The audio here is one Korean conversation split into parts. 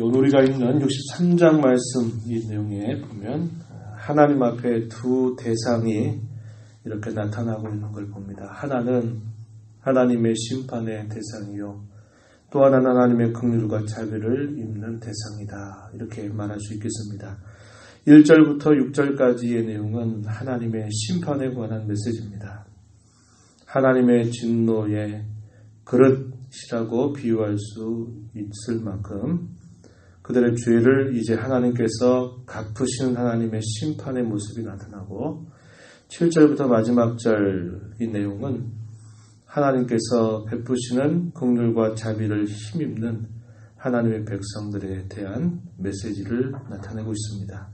오늘 우리가 읽는 63장 말씀 이 내용에 보면 하나님 앞에 두 대상이 이렇게 나타나고 있는 걸 봅니다. 하나는 하나님의 심판의 대상이요, 또 하나는 하나님의 긍휼과 자비를 입는 대상이다, 이렇게 말할 수 있겠습니다. 1절부터 6절까지의 내용은 하나님의 심판에 관한 메시지입니다. 하나님의 진노의 그릇이라고 비유할 수 있을 만큼 그들의 죄를 이제 하나님께서 갚으시는 하나님의 심판의 모습이 나타나고, 7절부터 마지막 절 이 내용은 하나님께서 베푸시는 긍휼과 자비를 힘입는 하나님의 백성들에 대한 메시지를 나타내고 있습니다.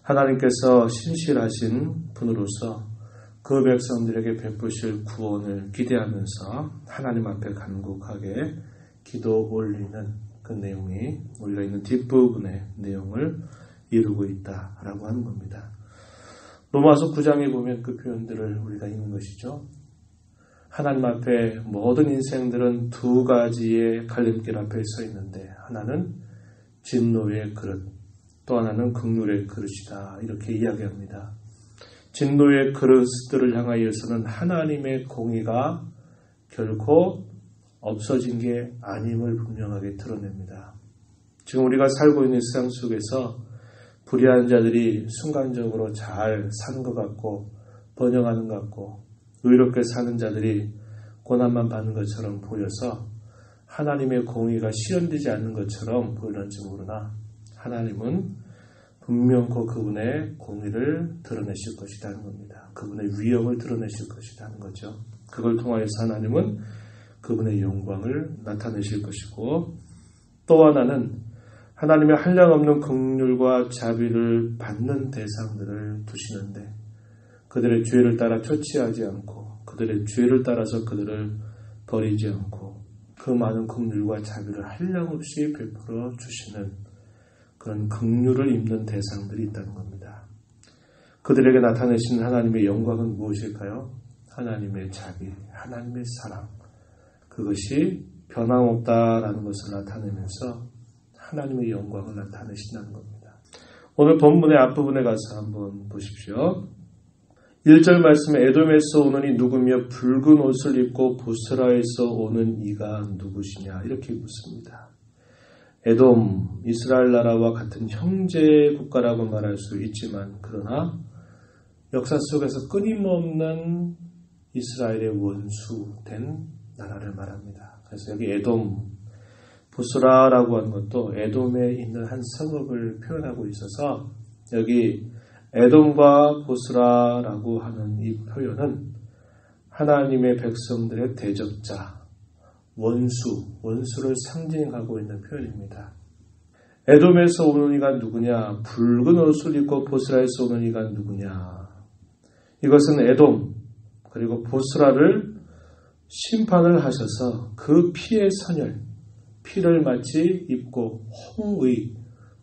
하나님께서 신실하신 분으로서 그 백성들에게 베푸실 구원을 기대하면서 하나님 앞에 간곡하게 기도 올리는 그 내용이 우리가 있는 뒷부분의 내용을 이루고 있다라고 하는 겁니다. 로마서 9장에 보면 그 표현들을 우리가 읽는 것이죠. 하나님 앞에 모든 인생들은 두 가지의 갈림길 앞에 서 있는데, 하나는 진노의 그릇, 또 하나는 긍휼의 그릇이다, 이렇게 이야기합니다. 진노의 그릇들을 향하여서는 하나님의 공의가 결코 없어진 게 아님을 분명하게 드러냅니다. 지금 우리가 살고 있는 세상 속에서 불의한 자들이 순간적으로 잘 사는 것 같고 번영하는 것 같고 의롭게 사는 자들이 고난만 받는 것처럼 보여서 하나님의 공의가 실현되지 않는 것처럼 보일런지 모르나, 하나님은 분명코 그분의 공의를 드러내실 것이라는 겁니다. 그분의 위엄을 드러내실 것이라는 거죠. 그걸 통하여서 하나님은 그분의 영광을 나타내실 것이고, 또 하나는 하나님의 한량없는 긍휼과 자비를 받는 대상들을 두시는데, 그들의 죄를 따라 처치하지 않고 그들의 죄를 따라서 그들을 버리지 않고 그 많은 긍휼과 자비를 한량없이 베풀어 주시는 그런 긍휼을 입는 대상들이 있다는 겁니다. 그들에게 나타내시는 하나님의 영광은 무엇일까요? 하나님의 자비, 하나님의 사랑, 그것이 변함없다라는 것을 나타내면서 하나님의 영광을 나타내신다는 겁니다. 오늘 본문의 앞부분에 가서 한번 보십시오. 1절 말씀에 에돔에서 오는 이 누구며 붉은 옷을 입고 보스라에서 오는 이가 누구시냐, 이렇게 묻습니다. 에돔, 이스라엘 나라와 같은 형제 국가라고 말할 수 있지만, 그러나 역사 속에서 끊임없는 이스라엘의 원수된 나라를 말합니다. 그래서 여기 에돔, 보스라라고 하는 것도 에돔에 있는 한 성읍을 표현하고 있어서, 여기 에돔과 보스라라고 하는 이 표현은 하나님의 백성들의 대적자, 원수를 상징하고 있는 표현입니다. 에돔에서 오는 이가 누구냐? 붉은 옷을 입고 보스라에서 오는 이가 누구냐? 이것은 에돔 그리고 보스라를 심판을 하셔서 그 피의 선열, 피를 마치 입고 홍의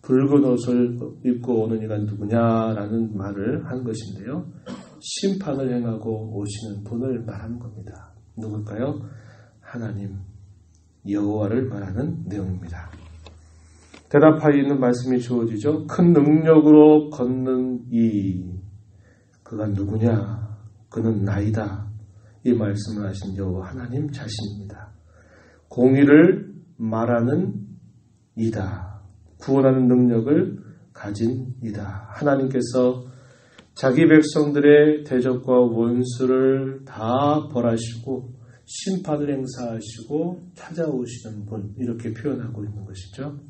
붉은 옷을 입고 오는 이가 누구냐라는 말을 한 것인데요. 심판을 행하고 오시는 분을 말하는 겁니다. 누굴까요? 하나님, 여호와를 말하는 내용입니다. 대답하여 있는 말씀이 주어지죠. 큰 능력으로 걷는 이, 그가 누구냐? 그는 나이다. 이 말씀을 하신 여호와 하나님 자신입니다. 공의를 말하는 이다. 구원하는 능력을 가진 이다. 하나님께서 자기 백성들의 대적과 원수를 다 벌하시고 심판을 행사하시고 찾아오시는 분, 이렇게 표현하고 있는 것이죠.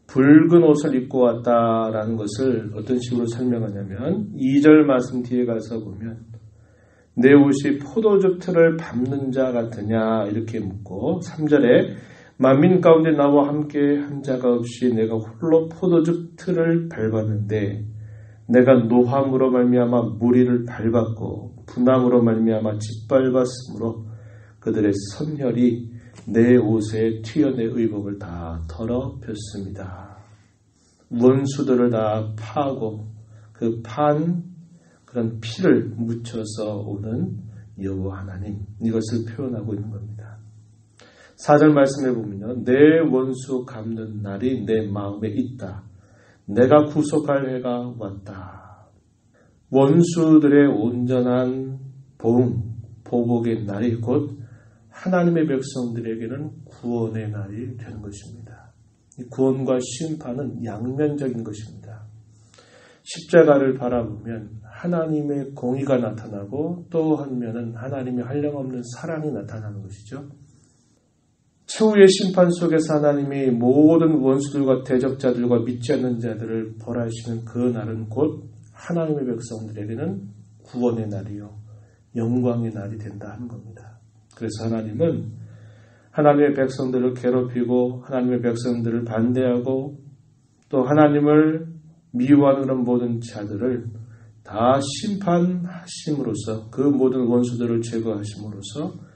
붉은 옷을 입고 왔다라는 것을 어떤 식으로 설명하냐면, 2절 말씀 뒤에 가서 보면 내 옷이 포도즙 틀을 밟는 자 같으냐, 이렇게 묻고, 3절에 만민 가운데 나와 함께 한 자가 없이 내가 홀로 포도즙 틀을 밟았는데 내가 노함으로 말미암아 무리를 밟았고 분함으로 말미암아 짓밟았으므로 그들의 선혈이 내 옷에 튀어 내 의복을 다 더럽혔습니다. 원수들을 다 파고 그 판 그런 피를 묻혀서 오는 여호와 하나님, 이것을 표현하고 있는 겁니다. 4절 말씀해 보면요. 내 원수 갚는 날이 내 마음에 있다. 내가 구속할 해가 왔다. 원수들의 온전한 보복의 날이 곧 하나님의 백성들에게는 구원의 날이 되는 것입니다. 이 구원과 심판은 양면적인 것입니다. 십자가를 바라보면 하나님의 공의가 나타나고 또 한면은 하나님의 한량없는 사랑이 나타나는 것이죠. 최후의 심판 속에서 하나님이 모든 원수들과 대적자들과 믿지 않는 자들을 벌하시는 그 날은 곧 하나님의 백성들에게는 구원의 날이요 영광의 날이 된다 하는 겁니다. 그래서 하나님은 하나님의 백성들을 괴롭히고 하나님의 백성들을 반대하고 또 하나님을 미워하는 그런 모든 자들을 다 심판하심으로써 그 모든 원수들을 제거하심으로써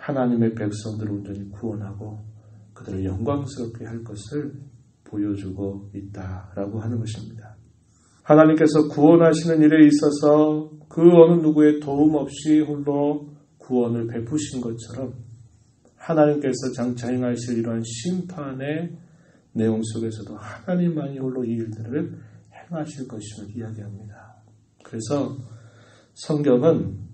하나님의 백성들을 온전히 구원하고 그들을 영광스럽게 할 것을 보여주고 있다라고 하는 것입니다. 하나님께서 구원하시는 일에 있어서 그 어느 누구의 도움 없이 홀로 구원을 베푸신 것처럼 하나님께서 장차 행하실 이러한 심판의 내용 속에서도 하나님만이 홀로 이 일들을 행하실 것임을 이야기합니다. 그래서 성경은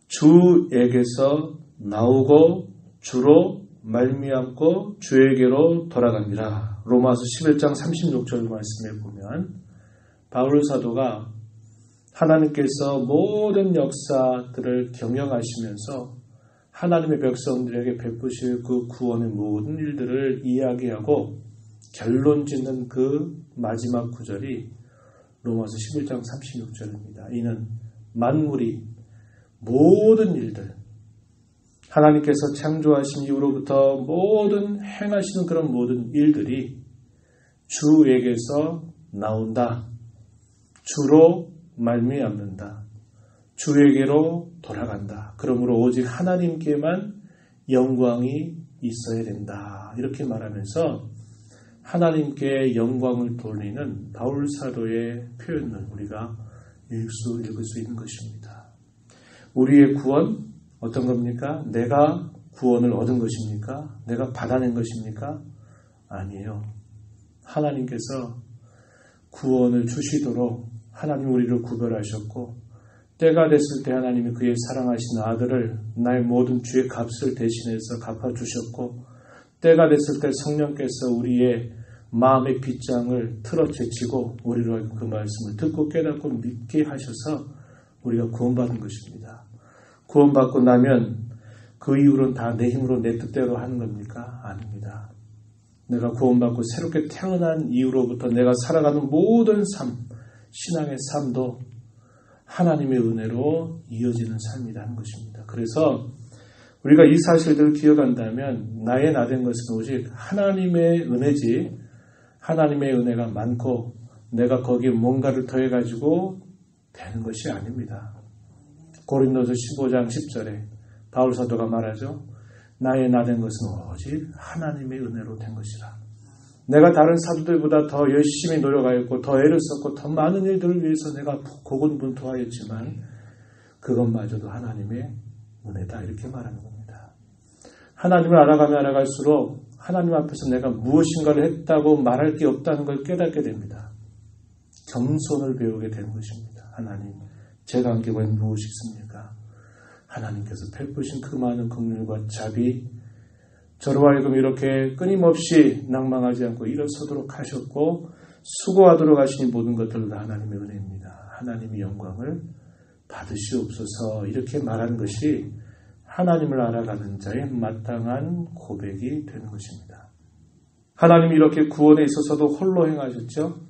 주에게서 나오고 주로 말미암고 주에게로 돌아갑니다. 로마서 11장 36절 말씀에 보면 바울 사도가 하나님께서 모든 역사들을 경영하시면서 하나님의 백성들에게 베푸실 그 구원의 모든 일들을 이야기하고 결론 짓는 그 마지막 구절이 로마서 11장 36절입니다. 이는 만물이 모든 일들 하나님께서 창조하신 이후로부터 모든 행하시는 그런 모든 일들이 주에게서 나온다. 주로 말미암는다. 주에게로 돌아간다. 그러므로 오직 하나님께만 영광이 있어야 된다. 이렇게 말하면서 하나님께 영광을 돌리는 바울 사도의 표현을 우리가 읽을 수 있는 것입니다. 우리의 구원 어떤 겁니까? 내가 구원을 얻은 것입니까? 내가 받아낸 것입니까? 아니에요. 하나님께서 구원을 주시도록 하나님 우리를 구별하셨고 때가 됐을 때 하나님이 그의 사랑하신 아들을 나의 모든 죄의 값을 대신해서 갚아주셨고 때가 됐을 때 성령께서 우리의 마음의 빗장을 틀어제치고 우리로 그 말씀을 듣고 깨닫고 믿게 하셔서 우리가 구원받은 것입니다. 구원받고 나면 그 이후로는 다 내 힘으로 내 뜻대로 하는 겁니까? 아닙니다. 내가 구원받고 새롭게 태어난 이후로부터 내가 살아가는 모든 삶, 신앙의 삶도 하나님의 은혜로 이어지는 삶이라는 것입니다. 그래서 우리가 이 사실들을 기억한다면 나의 나된 것은 오직 하나님의 은혜지 하나님의 은혜가 많고 내가 거기에 뭔가를 더해가지고 되는 것이 아닙니다. 고린도서 15장 10절에 바울 사도가 말하죠. 나의 나된 것은 오직 하나님의 은혜로 된 것이라. 내가 다른 사도들보다 더 열심히 노력하였고 더 애를 썼고 더 많은 일들을 위해서 내가 고군분투하였지만 그것마저도 하나님의 은혜다 이렇게 말하는 겁니다. 하나님을 알아가면 알아갈수록 하나님 앞에서 내가 무엇인가를 했다고 말할 게 없다는 걸 깨닫게 됩니다. 겸손을 배우게 되는 것입니다. 하나님, 제가 한 게 무엇이 있습니까? 하나님께서 베푸신 그 많은 긍휼과 자비, 저로 하여금 이렇게 끊임없이 낭망하지 않고 일어서도록 하셨고 수고하도록 하시니 모든 것들은 하나님의 은혜입니다. 하나님의 영광을 받으시옵소서 이렇게 말하는 것이 하나님을 알아가는 자의 마땅한 고백이 되는 것입니다. 하나님이 이렇게 구원에 있어서도 홀로 행하셨죠.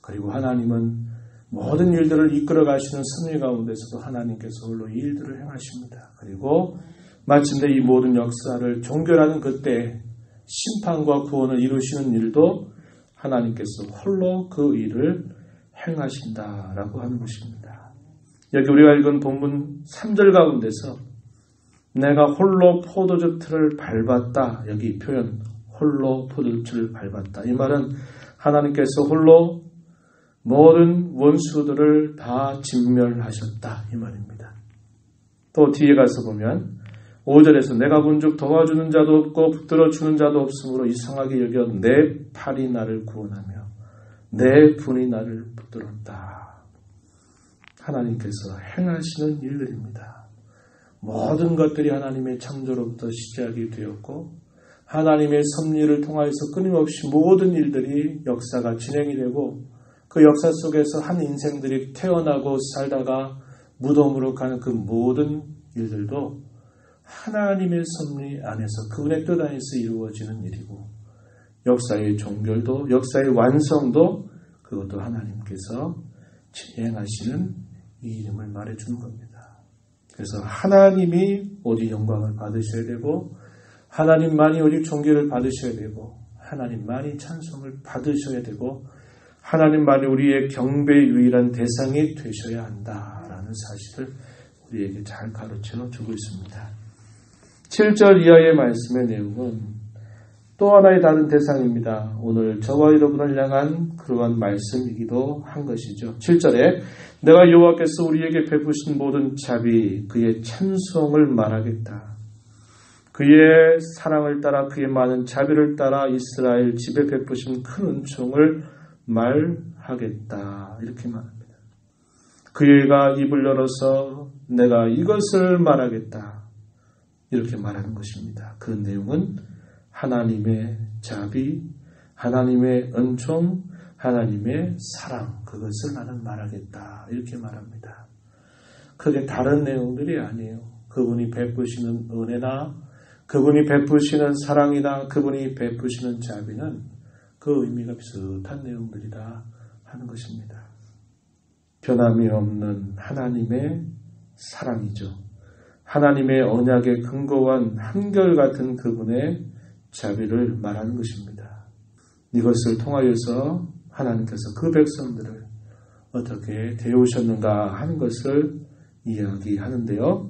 그리고 하나님은 모든 일들을 이끌어 가시는 섭리 가운데서도 하나님께서 홀로 이 일들을 행하십니다. 그리고 마침내 이 모든 역사를 종결하는 그때 심판과 구원을 이루시는 일도 하나님께서 홀로 그 일을 행하신다라고 하는 것입니다. 여기 우리가 읽은 본문 3절 가운데서 내가 홀로 포도주 틀을 밟았다. 여기 표현 홀로 포도주 틀을 밟았다. 이 말은 하나님께서 홀로 모든 원수들을 다 진멸하셨다. 이 말입니다. 또 뒤에 가서 보면 5절에서 내가 본즉 도와주는 자도 없고 붙들어주는 자도 없으므로 이상하게 여겨 내 팔이 나를 구원하며 내 분이 나를 붙들었다. 하나님께서 행하시는 일들입니다. 모든 것들이 하나님의 창조로부터 시작이 되었고 하나님의 섭리를 통하여서 끊임없이 모든 일들이 역사가 진행이 되고 그 역사 속에서 한 인생들이 태어나고 살다가 무덤으로 가는 그 모든 일들도 하나님의 섭리 안에서 그분의 뜻 안에서 이루어지는 일이고 역사의 종결도 역사의 완성도 그것도 하나님께서 진행하시는 이 이름을 말해주는 겁니다. 그래서 하나님이 오직 영광을 받으셔야 되고 하나님만이 오직 존귀를 받으셔야 되고 하나님만이 찬송을 받으셔야 되고 하나님만이 우리의 경배의 유일한 대상이 되셔야 한다라는 사실을 우리에게 잘 가르쳐 주고 있습니다. 7절 이하의 말씀의 내용은 또 하나의 다른 대상입니다. 오늘 저와 여러분을 향한 그러한 말씀이기도 한 것이죠. 7절에 내가 여호와께서 우리에게 베푸신 모든 자비 그의 찬송을 말하겠다. 그의 사랑을 따라 그의 많은 자비를 따라 이스라엘 집에 베푸신 큰 은총을 말하겠다. 이렇게 말합니다. 그가 입을 열어서 내가 이것을 말하겠다. 이렇게 말하는 것입니다. 그 내용은 하나님의 자비, 하나님의 은총, 하나님의 사랑, 그것을 나는 말하겠다. 이렇게 말합니다. 그게 다른 내용들이 아니에요. 그분이 베푸시는 은혜나 그분이 베푸시는 사랑이나 그분이 베푸시는 자비는 그 의미가 비슷한 내용들이다 하는 것입니다. 변함이 없는 하나님의 사랑이죠. 하나님의 언약에 근거한 한결같은 그분의 자비를 말하는 것입니다. 이것을 통하여서 하나님께서 그 백성들을 어떻게 대우셨는가 하는 것을 이야기하는데요.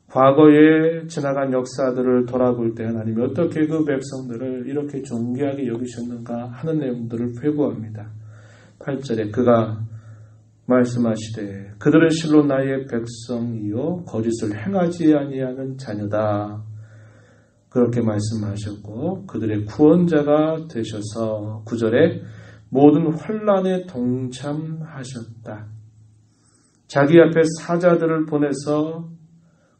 과거에 지나간 역사들을 돌아볼 때 하나님이 어떻게 그 백성들을 이렇게 존귀하게 여기셨는가 하는 내용들을 회고합니다. 8절에 그가 말씀하시되 그들은 실로 나의 백성이요 거짓을 행하지 아니하는 자녀다. 그렇게 말씀하셨고 그들의 구원자가 되셔서 9절에 모든 환난에 동참하셨다. 자기 앞에 사자들을 보내서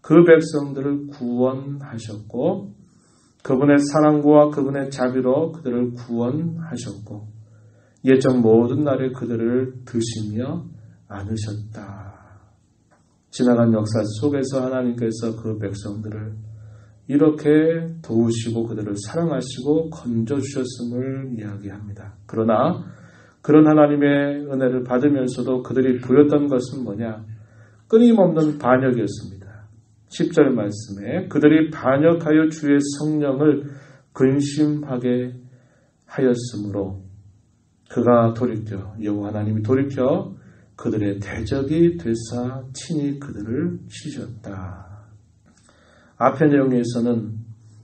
그 백성들을 구원하셨고 그분의 사랑과 그분의 자비로 그들을 구원하셨고 예적 모든 날에 그들을 드시며 안으셨다. 지나간 역사 속에서 하나님께서 그 백성들을 이렇게 도우시고 그들을 사랑하시고 건져주셨음을 이야기합니다. 그러나 그런 하나님의 은혜를 받으면서도 그들이 보였던 것은 뭐냐? 끊임없는 반역이었습니다. 10절 말씀에 그들이 반역하여 주의 성령을 근심하게 하였으므로 그가 돌이켜 여호와 하나님이 돌이켜 그들의 대적이 되사 친히 그들을 치셨다. 앞의 내용에서는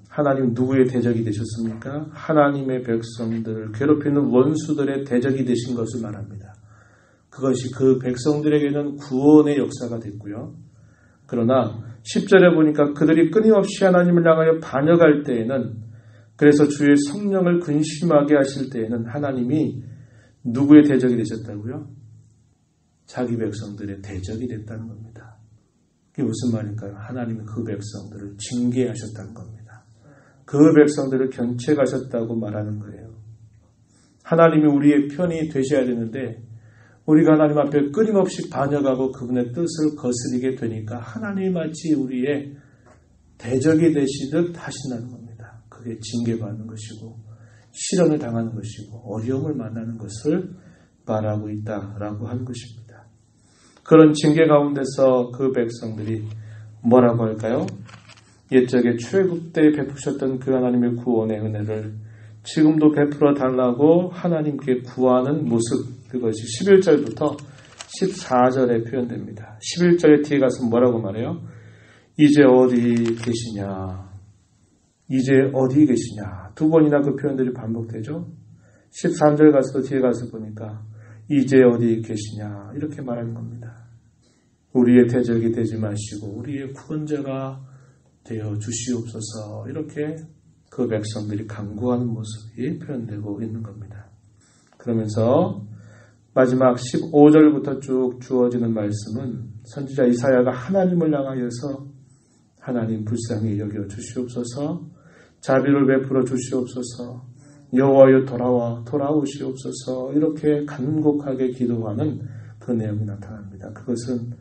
하나님 누구의 대적이 되셨습니까? 하나님의 백성들을 괴롭히는 원수들의 대적이 되신 것을 말합니다. 그것이 그 백성들에게는 구원의 역사가 됐고요. 그러나 10절에 보니까 그들이 끊임없이 하나님을 향하여 반역할 때에는 그래서 주의 성령을 근심하게 하실 때에는 하나님이 누구의 대적이 되셨다고요? 자기 백성들의 대적이 됐다는 겁니다. 이게 무슨 말일까요? 하나님이 그 백성들을 징계하셨다는 겁니다. 그 백성들을 견책하셨다고 말하는 거예요. 하나님이 우리의 편이 되셔야 되는데 우리가 하나님 앞에 끊임없이 반역하고 그분의 뜻을 거스리게 되니까 하나님이 마치 우리의 대적이 되시듯 하신다는 겁니다. 그게 징계받는 것이고 시련을 당하는 것이고 어려움을 만나는 것을 말하고 있다라고 하는 것입니다. 그런 징계 가운데서 그 백성들이 뭐라고 할까요? 옛적에 출애굽 때 베푸셨던 그 하나님의 구원의 은혜를 지금도 베풀어 달라고 하나님께 구하는 모습, 그것이 11절부터 14절에 표현됩니다. 11절에 뒤에 가서 뭐라고 말해요? 이제 어디 계시냐? 이제 어디 계시냐? 두 번이나 그 표현들이 반복되죠. 13절 가서도 뒤에 가서 보니까 이제 어디 계시냐? 이렇게 말하는 겁니다. 우리의 대적이 되지 마시고 우리의 구원자가 되어 주시옵소서. 이렇게 그 백성들이 간구하는 모습이 표현되고 있는 겁니다. 그러면서 마지막 15절부터 쭉 주어지는 말씀은 선지자 이사야가 하나님을 향하여서 하나님 불쌍히 여겨 주시옵소서, 자비를 베풀어 주시옵소서, 여호와여 돌아오시옵소서, 이렇게 간곡하게 기도하는 그 내용이 나타납니다. 그것은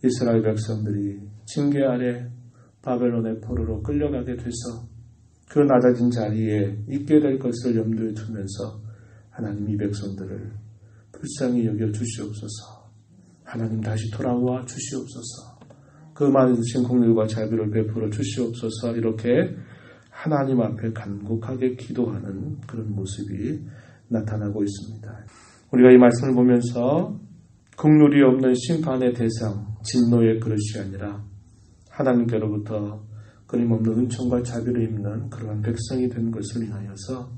이스라엘 백성들이 징계 아래 바벨론의 포로로 끌려가게 돼서 그 낮아진 자리에 있게 될 것을 염두에 두면서 하나님 이 백성들을 불쌍히 여겨 주시옵소서, 하나님 다시 돌아와 주시옵소서, 그 많으신 긍휼과 자비를 베풀어 주시옵소서, 이렇게 하나님 앞에 간곡하게 기도하는 그런 모습이 나타나고 있습니다. 우리가 이 말씀을 보면서 긍휼이 없는 심판의 대상, 진노의 그릇이 아니라 하나님께로부터 끊임없는 은총과 자비를 입는 그러한 백성이 된 것을 인하여서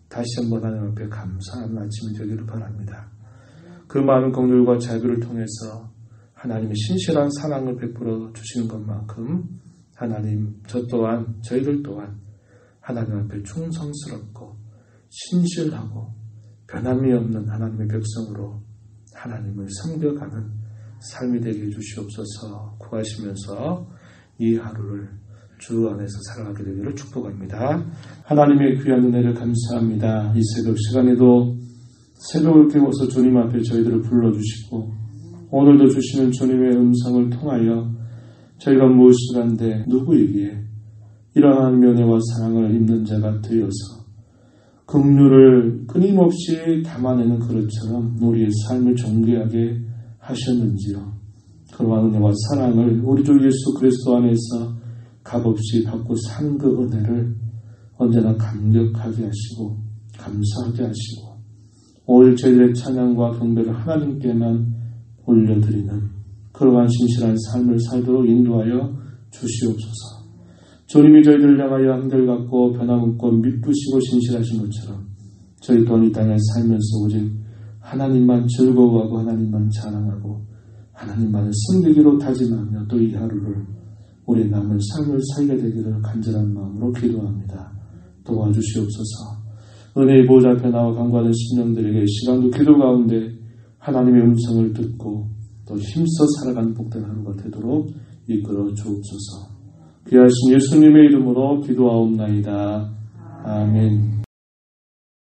다시 한번 하나님 앞에 감사하는 아침이 되기를 바랍니다. 그 많은 긍휼과 자비를 통해서 하나님의 신실한 사랑을 베풀어 주시는 것만큼 하나님 저희들 또한 하나님 앞에 충성스럽고 신실하고 변함이 없는 하나님의 백성으로 하나님을 섬겨가는 삶이 되게 해주시옵소서. 구하시면서 이 하루를 주 안에서 살아가게 되기를 축복합니다. 하나님의 귀한 은혜를 감사합니다. 이 새벽 시간에도 새벽을 깨워서 주님 앞에 저희들을 불러주시고 오늘도 주시는 주님의 음성을 통하여 저희가 무엇을 한데 누구에게 이러한 면회와 사랑을 입는 자가 되어서 긍휼을 끊임없이 담아내는 그릇처럼 우리의 삶을 존귀하게 하셨는지요. 그러한 은혜와 사랑을 우리 주 예수 그리스도 안에서 값없이 받고 산 그 은혜를 언제나 감격하게 하시고 감사하게 하시고 오늘 저희들의 찬양과 경배를 하나님께만 올려드리는 그러한 신실한 삶을 살도록 인도하여 주시옵소서. 주님이 저희들을 향하여 한결같고 변함없고 미쁘시고 신실하신 것처럼 저희 또한 이 땅에 살면서 오직 하나님만 즐거워하고 하나님만 자랑하고 하나님만을 섬기기로 다짐하며 또 이 하루를 우리 남은 삶을 살게 되기를 간절한 마음으로 기도합니다. 도와주시옵소서. 은혜의 보좌 앞에 나와 간구하는 신령들에게 시간도 기도 가운데 하나님의 음성을 듣고 또 힘써 살아가는 복된 하루가 되도록 이끌어 주옵소서. 귀하신 예수님의 이름으로 기도하옵나이다. 아멘.